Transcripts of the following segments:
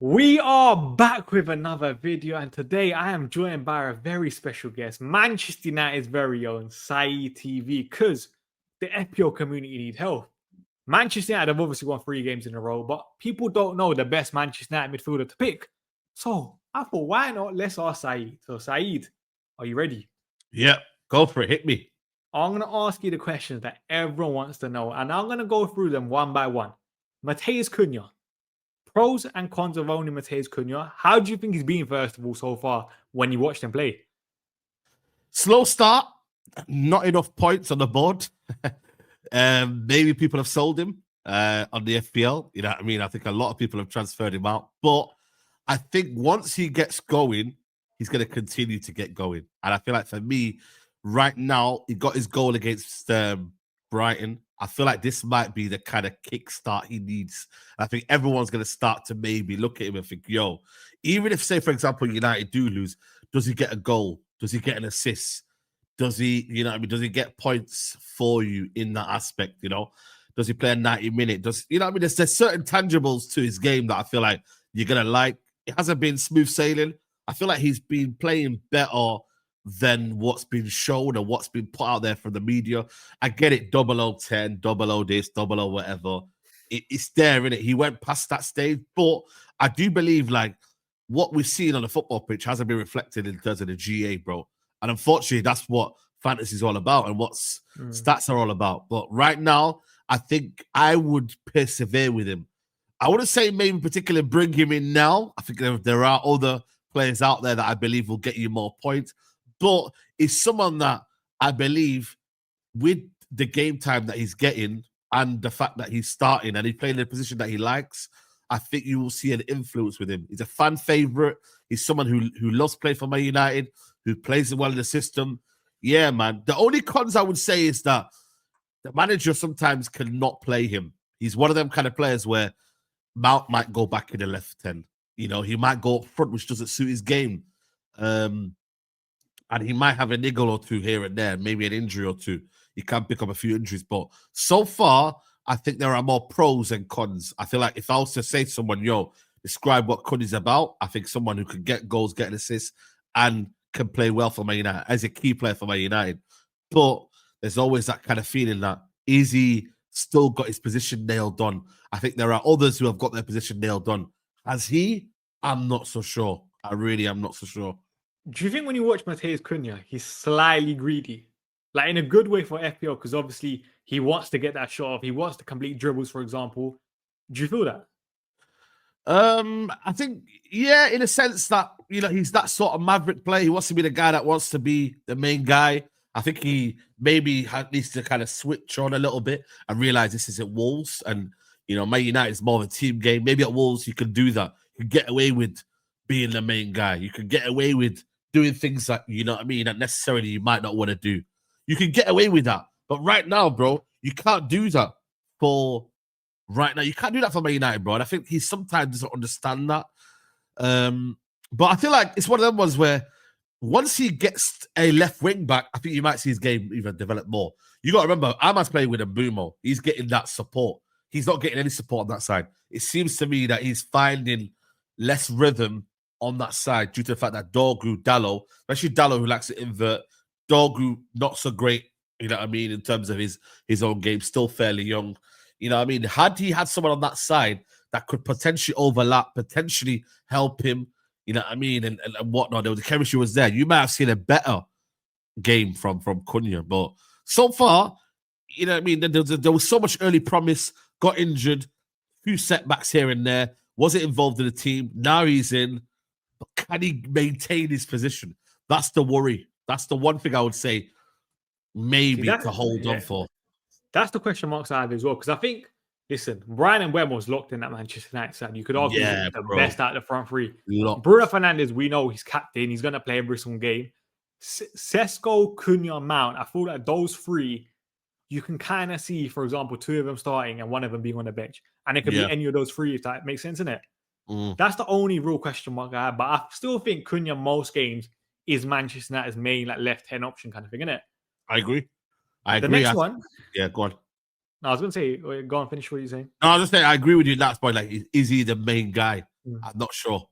We are back with another video, and today I am joined by a very special guest, Manchester United's very own Saeed TV, because the FPL community need help. Manchester United have obviously won 3 games in a row, but people don't know the best Manchester United midfielder to pick. So I thought, why not? Let's ask Saeed. So Saeed, are you ready? Yeah, go for it. Hit me. I'm going to ask you the questions that everyone wants to know, and I'm going to go through them one by one. Matheus Cunha. Pros and cons of owning Matheus Cunha. How do you think he's been, first of all, so far when you watched him play? Slow start, not enough points on the board. Maybe people have sold him on the FPL. You know what I mean? I think a lot of people have transferred him out. But I think once he gets going, he's going to continue to get going. And I feel like for me, right now, he got his goal against Brighton. I feel like this might be the kind of kickstart he needs. I think everyone's going to start to maybe look at him and think, yo, even if, say, for example, United do lose, does he get a goal? Does he get an assist? Does he, you know what I mean? Does he get points for you in that aspect, you know? Does he play a 90-minute? Does, you know what I mean? There's certain tangibles to his game that I feel like you're going to like. It hasn't been smooth sailing. I feel like he's been playing better than what's been shown or what's been put out there from the media. I get it, 0010, 00 this, 00 whatever. It's there, isn't it? He went past that stage, but I do believe like what we've seen on the football pitch hasn't been reflected in terms of the GA, bro. And unfortunately, that's what fantasy is all about and what stats are all about. But right now, I think I would persevere with him. I wouldn't say maybe particularly bring him in now. I think there are other players out there that I believe will get you more points. But it's someone that I believe with the game time that he's getting and the fact that he's starting and he's playing in a position that he likes, I think you will see an influence with him. He's a fan favorite. He's someone who loves playing for Man United, who plays well in the system. Yeah, man. The only cons I would say is that the manager sometimes cannot play him. He's one of them kind of players where Mount might go back in the left 10. You know, he might go up front, which doesn't suit his game. And he might have a niggle or two here and there, maybe an injury or two. He can pick up a few injuries. But so far, I think there are more pros than cons. I feel like if I was to say to someone, yo, describe what Cunha is about, I think someone who can get goals, get an assist, and can play well for Man United as a key player for Man United. But there's always that kind of feeling that is he still got his position nailed on? I think there are others who have got their position nailed on. Has he? I'm not so sure. I really am not so sure. Do you think when you watch Matheus Cunha, he's slightly greedy? Like in a good way for FPL, because obviously he wants to get that shot off. He wants to complete dribbles, for example. Do you feel that? I think, yeah, in a sense that, you know, he's that sort of maverick player. He wants to be the guy that wants to be the main guy. I think he maybe needs to kind of switch on a little bit and realize this is at Wolves. And, you know, Man United is more of a team game. Maybe at Wolves, you can do that. You can get away with being the main guy. You can get away with doing things that, you know what I mean, that necessarily you might not want to do. You can get away with that. But right now, bro, you can't do that for right now. You can't do that for Man United, bro. And I think he sometimes doesn't understand that. But I feel like it's one of them ones where once he gets a left wing back, I think you might see his game even develop more. You got to remember, Ahmad's playing with Mbuemo. He's getting that support. He's not getting any support on that side. It seems to me that he's finding less rhythm on that side due to the fact that Dorgu, Dallo, especially Dallo, who likes to invert, Dorgu, not so great, you know what I mean, in terms of his own game, still fairly young. You know what I mean? Had he had someone on that side that could potentially overlap, potentially help him, you know what I mean, and whatnot, the chemistry was there, you might have seen a better game from Cunha. But so far, you know what I mean, there was so much early promise, got injured, few setbacks here and there, wasn't involved in the team. Now he's in. But can he maintain his position? That's the worry. That's the one thing I would say maybe to hold on for. That's the question marks I have as well. Because I think, listen, Brian Mbeumo was locked in that Manchester United side. You could argue the best out of the front three. Bruno Fernandes, we know he's captain. He's going to play every single game. Sesko, Cunha, Mount. I feel like those three, you can kind of see, for example, 2 of them starting and 1 of them being on the bench. And it could be any of those 3 if that makes sense, isn't it? That's the only real question mark I have. But I still think Cunha most games is Manchester United's main like left-hand option kind of thing, isn't it? I agree. The next one. Yeah, go on. No, I was going to say, go on, finish what you're saying. No, I was just saying, I agree with you in that point. Like, is he the main guy? I'm not sure.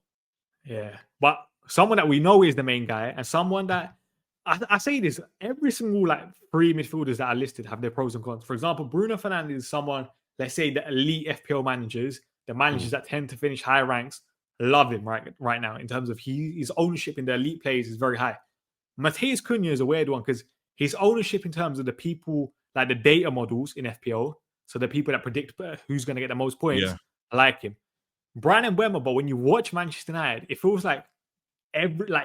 Yeah, but someone that we know is the main guy, and someone that I say this, every single like three midfielders that are listed have their pros and cons. For example, Bruno Fernandes is someone, let's say the elite FPL managers, the managers that tend to finish high ranks, love him right now in terms of his ownership in the elite players is very high. Mateus Cunha is a weird one because his ownership in terms of the people, like the data models in FPL, so the people that predict who's going to get the most points, I like him. Brian Mbeumo, but when you watch Manchester United, it feels like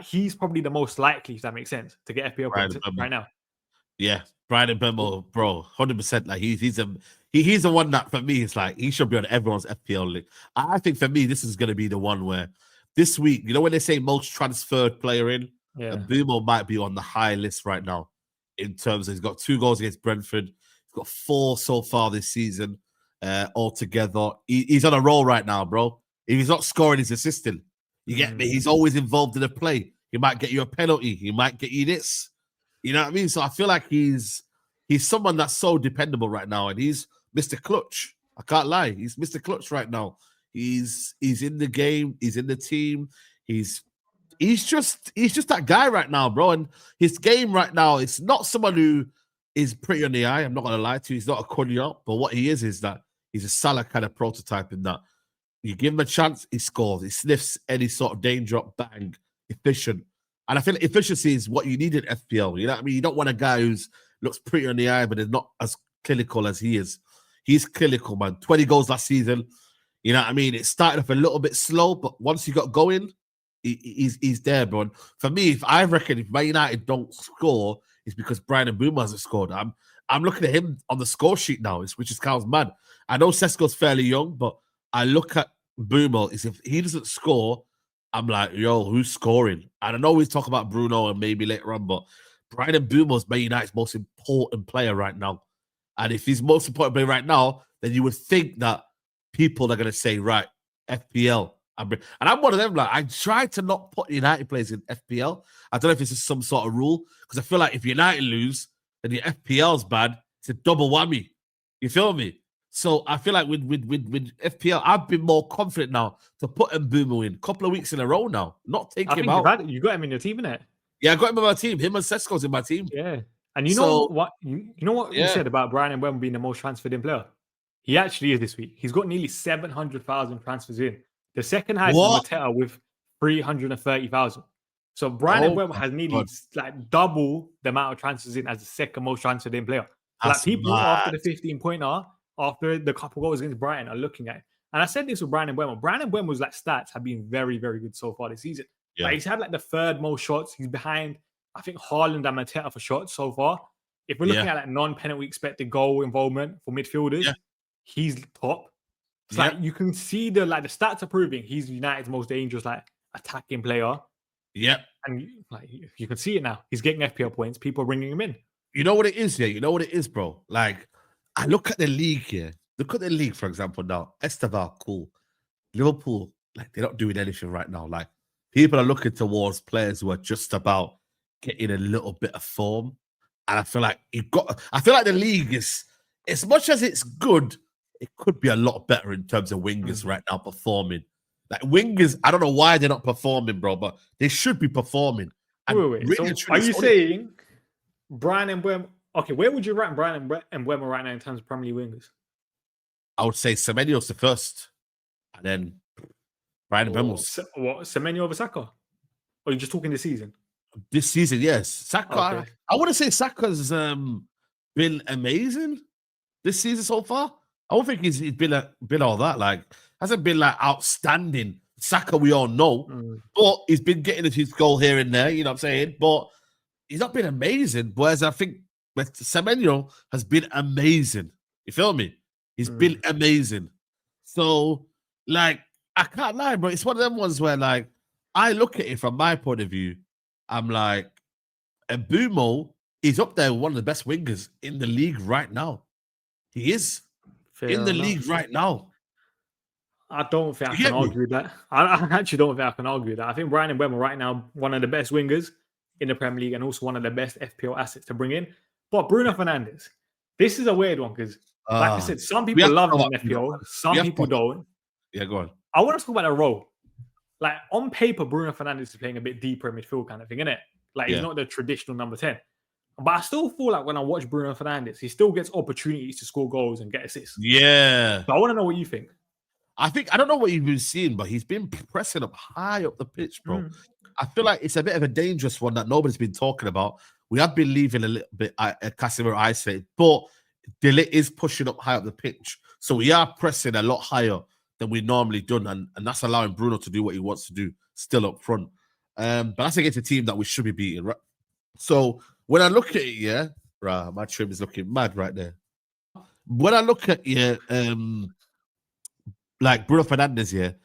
he's probably the most likely, if that makes sense, to get FPL points right now. Yeah, Brian Mbeumo, bro, 100%. Like he's the one that for me is like he should be on everyone's FPL list. I think for me this is going to be the one where this week, you know, when they say most transferred player in, Mbeumo might be on the high list right now in terms of he's got 2 goals against Brentford, he's got 4 so far this season altogether. He's on a roll right now, bro. If he's not scoring, he's assisting. You get me? He's always involved in the play. He might get you a penalty. He might get you this. You know what I mean? So I feel like he's someone that's so dependable right now, and he's Mr. Clutch. I can't lie. He's Mr. Clutch right now. He's in the game. He's in the team. He's just that guy right now, bro. And his game right now, it's not someone who is pretty on the eye. I'm not gonna lie to you. He's not a Cunha, but what he is that he's a Salah kind of prototype in that. You give him a chance, he scores. He sniffs any sort of danger up, bang, efficient. And I feel like efficiency is what you need in FPL. You know what I mean? You don't want a guy who's looks pretty on the eye, but is not as clinical as he is. He's clinical, man. 20 goals last season. You know what I mean? It started off a little bit slow, but once he got going, he's there, bro. And for me, I reckon if Man United don't score, it's because Brian Mbeumo hasn't scored. I'm looking at him on the score sheet now, which is kind of mad. I know Sesko's fairly young, but I look at Mbeumo, is if he doesn't score, I'm like, yo, who's scoring? And I know we talk about Bruno and maybe later on, but Brian Mbeumo is Man United's most important player right now. And if he's most important player right now, then you would think that people are going to say, right, FPL. And I'm one of them. Like, I try to not put United players in FPL. I don't know if it's just some sort of rule, because I feel like if United lose and your FPL's bad, it's a double whammy. You feel me? So I feel like with FPL, I've been more confident now to put Mbeumo in a couple of weeks in a row now. Not taking him out. You got him in your team, innit? Yeah, I got him in my team. Him and Sesko's in my team. Yeah. And you know what you said about Brian Mbeumo being the most transferred in player? He actually is this week. He's got nearly 700,000 transfers in. The second highest is Mateta with 330,000. So Brian Mbeumo has nearly like double the amount of transfers in as the second most transferred in player. Like people after the 15-pointer, after the couple goals against Brighton are looking at it. And I said this with Brian Mbeumo. Brian Mbeumo's like stats have been very, very good so far this season. Yeah. Like, he's had like the 3rd most shots. He's behind, I think, Haaland and Mateta for shots so far. If we're looking at like non-penalty expected goal involvement for midfielders, he's top. It's like you can see the stats are proving he's United's most dangerous like attacking player. Yep. And like you can see it now. He's getting FPL points. People are bringing him in. You know what it is, yeah? You know what it is, bro? Like, I look at the league here. Look at the league, for example, now. Esteval, cool. Liverpool, like, they're not doing anything right now. Like, people are looking towards players who are just about getting a little bit of form. And I feel like the league is, as much as it's good, it could be a lot better in terms of wingers right now performing. Like, wingers, I don't know why they're not performing, bro, but they should be performing. Wait. Really, so are you saying Brian Mbeumo? Okay, where would you rank Brian Mbeumo right now in terms of Premier League wingers? I would say Semenyo's the first, and then Brian Mbeumo's. What, Semenyo over Saka? Or are you just talking this season? This season, yes. Saka, okay. I want to say Saka's been amazing this season so far. I don't think he's been all that. Like, hasn't been like outstanding. Saka, we all know, but he's been getting his goal here and there. You know what I'm saying? But he's not been amazing. Whereas I think Semenyo has been amazing. You feel me? He's been amazing. So, like, I can't lie, bro. It's one of them ones where, like, I look at it from my point of view. I'm like, Mbeumo is up there with one of the best wingers in the league right now. He is in the league right now. I don't think I can argue with that. I actually don't think I can argue with that. I think Brian Mbeumo right now, one of the best wingers in the Premier League and also one of the best FPL assets to bring in. But Bruno Fernandes, this is a weird one because, like I said, some people love him in FPL, some people don't. Yeah, go on. I want to talk about the role. like on paper, Bruno Fernandes is playing a bit deeper in midfield kind of thing, innit? Like he's not the traditional number 10. But I still feel like when I watch Bruno Fernandes, he still gets opportunities to score goals and get assists. Yeah. So I want to know what you think. I don't know what you've been seeing, but he's been pressing up high up the pitch, bro. I feel like it's a bit of a dangerous one that nobody's been talking about. We have been leaving a little bit Casemiro isolated, but De Ligt is pushing up high up the pitch. So we are pressing a lot higher than we normally done, and that's allowing Bruno to do what he wants to do still up front. But that's against a team that we should be beating, right? So when I look at it, yeah, right, my trim is looking mad right there. When I look at like Bruno Fernandes here,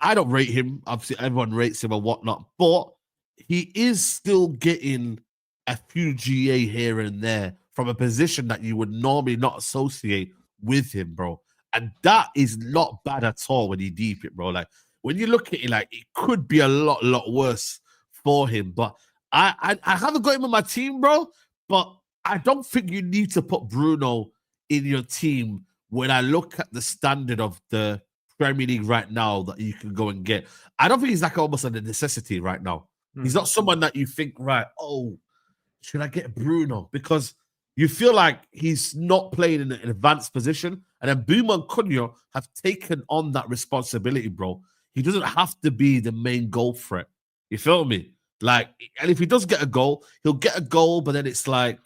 I don't rate him. Obviously, everyone rates him and whatnot, but he is still getting a few GA here and there from a position that you would normally not associate with him, bro. And that is not bad at all when you deep it, bro. Like when you look at it, like it could be a lot worse for him. But I haven't got him on my team, bro. But I don't think you need to put Bruno in your team when I look at the standard of the Premier League right now that you can go and get. I don't think he's like almost a necessity right now. He's not someone that you think, right, oh, should I get Bruno? Because you feel like he's not playing in an advanced position. And then Mbeumo and Cunha have taken on that responsibility, bro. He doesn't have to be the main goal threat. You feel me? Like, and if he does get a goal, he'll get a goal, but then it's like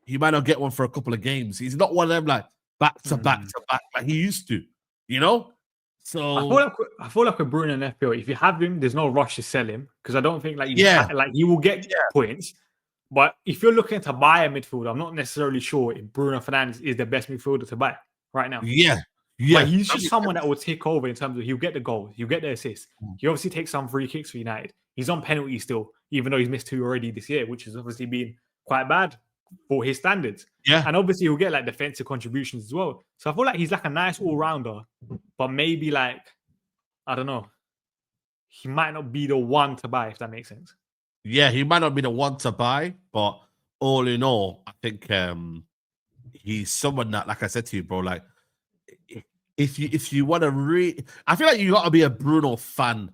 he might not get one for a couple of games. He's not one of them like back to back like he used to, you know? So I feel like with Bruno and FPL, if you have him, there's no rush to sell him because I don't think like like he will get points. But if you're looking to buy a midfielder, I'm not necessarily sure if Bruno Fernandes is the best midfielder to buy right now. Yeah. But he's just someone that will take over in terms of he'll get the goals, he'll get the assists. He obviously takes some free kicks for United. He's on penalties still, even though he's missed 2 already this year, which has obviously been quite bad for his standards. Yeah. And obviously he'll get like defensive contributions as well. So I feel like he's like a nice all-rounder, but maybe like, I don't know, he might not be the one to buy, if that makes sense. Yeah, he might not be the one to buy, but all in all, I think he's someone that, like I said to you, bro, like if you want to really, I feel like you got to be a Bruno fan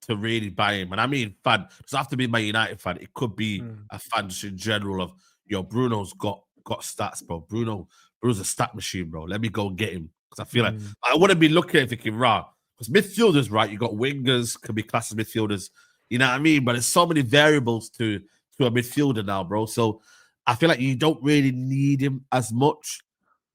to really buy him. And I mean fan, it doesn't have to be my United fan. It could be a fan just in general of, Bruno's got stats, bro. Bruno's a stat machine, bro. Let me go get him. Because I feel like I wouldn't be looking at it thinking, rah. Because midfielders, right? You got wingers, could be classed as midfielders. You know what I mean? But there's so many variables to a midfielder now, bro. So I feel like you don't really need him as much.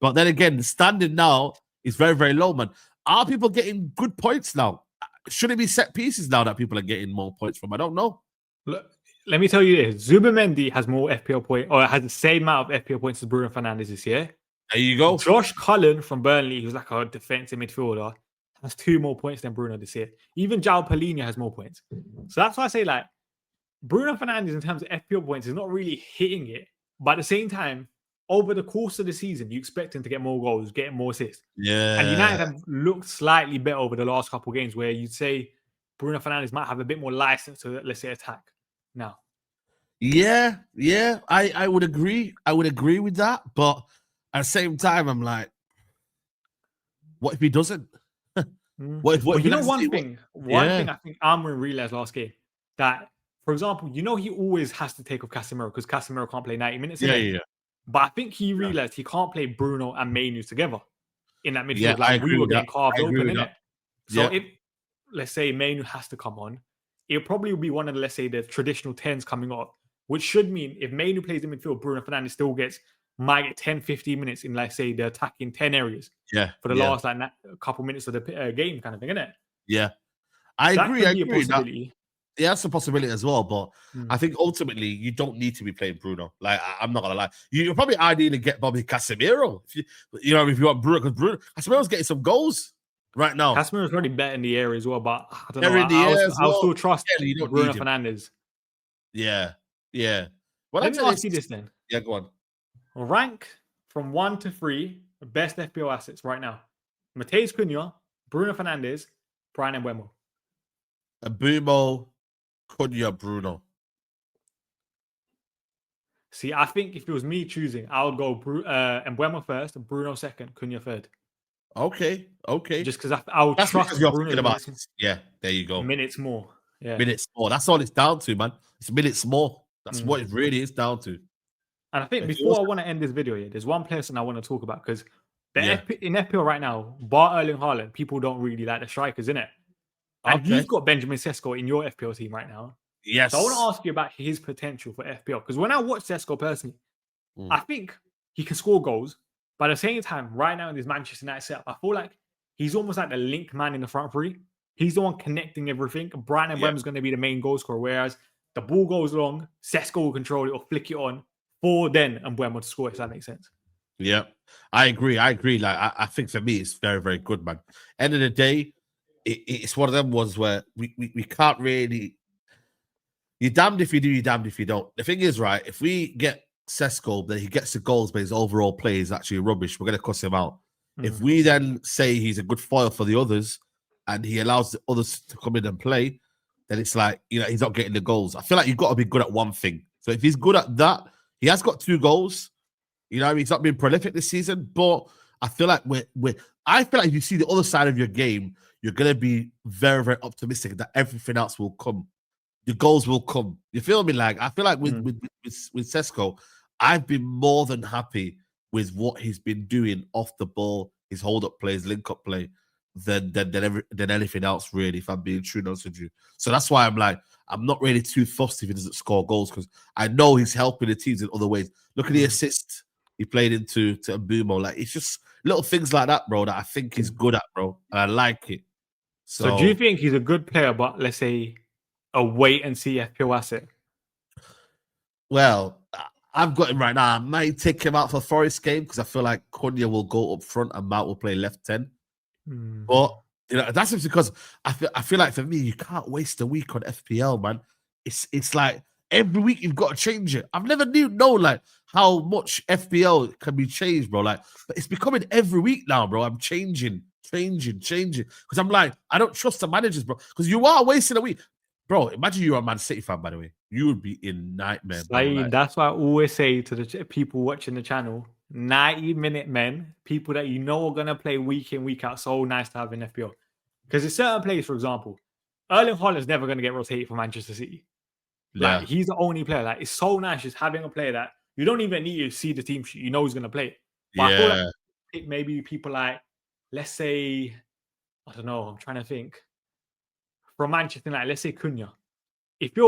But then again, the standard now is very, very low, man. Are people getting good points now? Should it be set pieces now that people are getting more points from? I don't know. Look, let me tell you this. Zubimendi has more FPL points, or has the same amount of FPL points as Bruno Fernandes this year. There you go. Josh Cullen from Burnley, who's like a defensive midfielder, has 2 more points than Bruno this year. Even João Palhinha has more points. So that's why I say, like, Bruno Fernandes in terms of FPL points is not really hitting it. But at the same time, over the course of the season, you expect him to get more goals, get more assists. Yeah. And United have looked slightly better over the last couple of games where you'd say Bruno Fernandes might have a bit more license to, let's say, attack now. Yeah. I would agree. I would agree with that. But at the same time, I'm like, what if he doesn't? What you know, one thing I think Amorim realized last game, that, for example, he always has to take off Casemiro because Casemiro can't play 90 minutes. Yeah. But I think he realized he can't play Bruno and Mainu together in that midfield. Yeah, like we were getting carved open, innit? So if, let's say, Mainu has to come on, it'll probably be one of the, let's say, the traditional 10s coming off, which should mean if Mainu plays in midfield, Bruno Fernandes still might get 10, 15 minutes in, let's say, the attacking 10 areas. Yeah. For the last like couple minutes of the game kind of thing, innit? Yeah. I agree. A possibility. Yeah, that's a possibility as well. But I think ultimately you don't need to be playing Bruno. Like, I'm not gonna lie. You'll probably ideally get Bobby Casemiro. If you want Bruno, because Bruno Casemiro's getting some goals right now. Casemiro's probably better in the air as well, but I don't know. I'll still trust Bruno Fernandes. Yeah. Well, let me ask you this then. Yeah, go on. Rank from 1 to 3 best FPL assets right now. Matheus Cunha, Bruno Fernandes, Brian Mbeumo. Mbuemo, Cunha, Bruno. See, I think if it was me choosing, I would go Mbeumo first, Bruno second, Cunha third. Okay. Just because I would That's because trust you're Bruno's thinking about minutes, it. Yeah, there you go. minutes more. Yeah. Minutes more. That's all it's down to, man. It's minutes more. That's what it really is down to. And I think If before I want to end this video, there's one person I want to talk about because yeah. in FPL right now, bar Erling Haaland, people don't really like the strikers, innit? And Okay. you've got Benjamin Sesko in your FPL team right now. Yes. So I want to ask you about his potential for FPL. Because when I watch Sesko personally, I think he can score goals. But at the same time, right now in this Manchester United setup, I feel like he's almost like the link man in the front three. He's the one connecting everything. Brian Mbeumo is going to be the main goal scorer. Whereas the ball goes long, Sesko will control it or flick it on for then Mbuemo to score, if that makes sense. Yeah, I agree. Like, I think for me, it's very, very good, man. End of the day, it's one of them ones where we can't really. You're damned if you do, you're damned if you don't. The thing is, right, if we get Sesko, then he gets the goals, but his overall play is actually rubbish. We're going to cuss him out. If we then say he's a good foil for the others and he allows the others to come in and play, then it's like, he's not getting the goals. I feel like you've got to be good at one thing. So if he's good at that, he has got 2 goals. He's not been prolific this season, but I feel like I feel like if you see the other side of your game, you're going to be very, very optimistic that everything else will come. The goals will come. You feel me? Like, I feel like with Sesko, I've been more than happy with what he's been doing off the ball, his hold-up plays, link-up play, than anything else, really, if I'm being true and honest with you. So that's why I'm not really too fussed if he doesn't score goals, because I know he's helping the teams in other ways. Look at the assist he played into Mbuemo. Like, it's just little things like that, bro, that I think he's good at, bro, and I like it. So do you think he's a good player, but let's say a wait and see FPL asset? Well, I've got him right now. I might take him out for Forest game because I feel like Cunha will go up front and Mount will play left 10. But that's just because I feel like for me, you can't waste a week on FPL, man. It's like every week you've got to change it. I've never known like how much FPL can be changed, bro. Like, but it's becoming every week now, bro. I'm changing because I'm like, I don't trust the managers, bro. Because you are wasting a week. Bro, imagine you're a Man City fan, by the way. You would be in nightmare, bro. Like, that's why I always say to the people watching the channel, 90-minute men, people that are going to play week in, week out, so nice to have in FPL. Because in certain players, for example, Erling Haaland's never going to get rotated for Manchester City. Like, he's the only player. Like, it's so nice just having a player that you don't even need to see the team sheet. You know who's going to play. But I feel like maybe people like, let's say, I don't know, I'm trying to think. From Manchester United, let's say Cunha. If you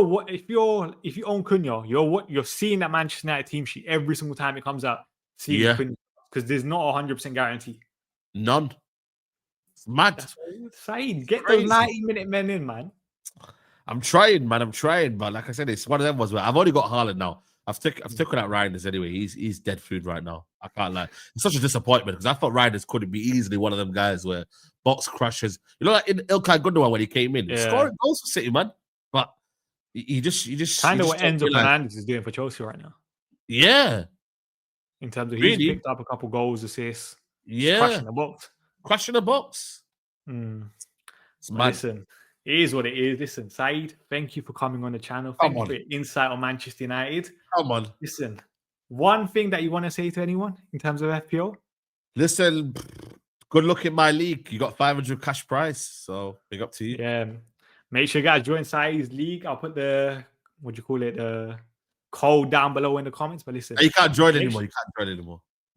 own Cunha, you're seeing that Manchester United team sheet every single time it comes out. Cunha, because there's not 100% guarantee. None. It's mad. That's what Saeed, get those 90-minute men in, man. I'm trying, man. But like I said, it's one of them was where I've only got Haaland now. I've taken out Reinders anyway. He's dead food right now. I can't lie. It's such a disappointment because I thought Reinders could be easily one of them guys where box crashes. Like in Ilkay Gundogan when he came in, scoring goals for City, man. But you just kind of what Enzo Fernandes is doing for Chelsea right now. Yeah, in terms of he's picked up a couple goals, assists. Crashing the box. Listen, it is what it is. Listen, Saeed, thank you for coming on the channel. Thank you for your insight on Manchester United. Come on. Listen, one thing that you want to say to anyone in terms of FPL? Listen, good luck in my league. You got 500 cash prize, so big up to you. Yeah. Make sure you guys join Saeed's league. I'll put the code down below in the comments. But listen, you can't join anymore.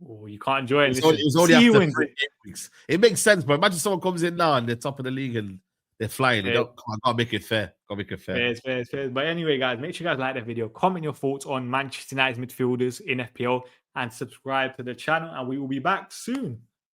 Oh, you can't join. It was only after 3 game weeks. It makes sense, but imagine someone comes in now and they're top of the league and they're flying. I gotta make it fair. Fair. But anyway, guys, make sure you guys like the video, comment your thoughts on Manchester United's midfielders in FPL, and subscribe to the channel. And we will be back soon.